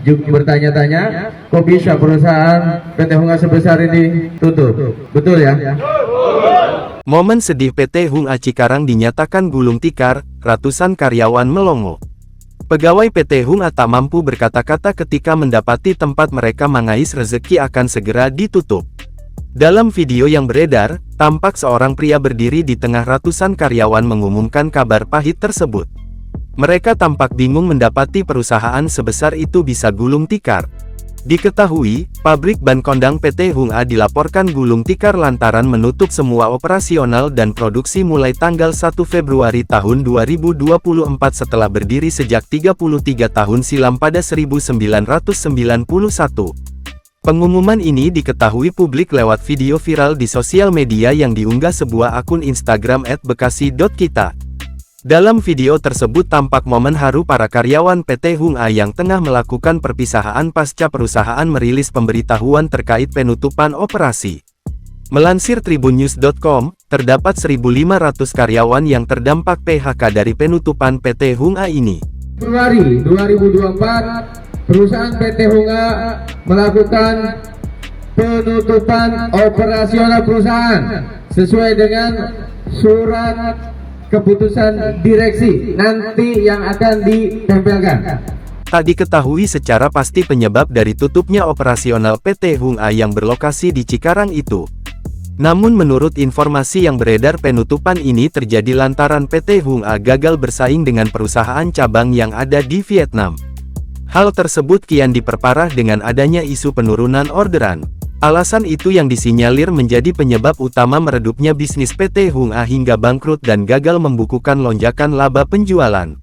juga bertanya-tanya, kok bisa perusahaan PT Hung A sebesar ini tutup? Betul ya? Momen sedih PT Hung A Cikarang dinyatakan gulung tikar, ratusan karyawan melongo. Pegawai PT Hung A tak mampu berkata-kata ketika mendapati tempat mereka mengais rezeki akan segera ditutup. Dalam video yang beredar, tampak seorang pria berdiri di tengah ratusan karyawan mengumumkan kabar pahit tersebut. Mereka tampak bingung mendapati perusahaan sebesar itu bisa gulung tikar. Diketahui, pabrik ban kondang PT Hung A dilaporkan gulung tikar lantaran menutup semua operasional dan produksi mulai tanggal 1 Februari tahun 2024 setelah berdiri sejak 33 tahun silam pada 1991. Pengumuman ini diketahui publik lewat video viral di sosial media yang diunggah sebuah akun Instagram @bekasi.kita. Dalam video tersebut tampak momen haru para karyawan PT Hung A yang tengah melakukan perpisahan pasca perusahaan merilis pemberitahuan terkait penutupan operasi. Melansir tribunnews.com, terdapat 1.500 karyawan yang terdampak PHK dari penutupan PT Hung A ini. Februari 2024, perusahaan PT Hung A melakukan penutupan operasional perusahaan sesuai dengan surat keputusan direksi nanti yang akan ditempelkan. Tak diketahui secara pasti penyebab dari tutupnya operasional PT Hung A yang berlokasi di Cikarang itu. Namun menurut informasi yang beredar penutupan ini terjadi lantaran PT Hung A gagal bersaing dengan perusahaan cabang yang ada di Vietnam. Hal tersebut kian diperparah dengan adanya isu penurunan orderan. Alasan itu yang disinyalir menjadi penyebab utama meredupnya bisnis PT Hung A hingga bangkrut dan gagal membukukan lonjakan laba penjualan.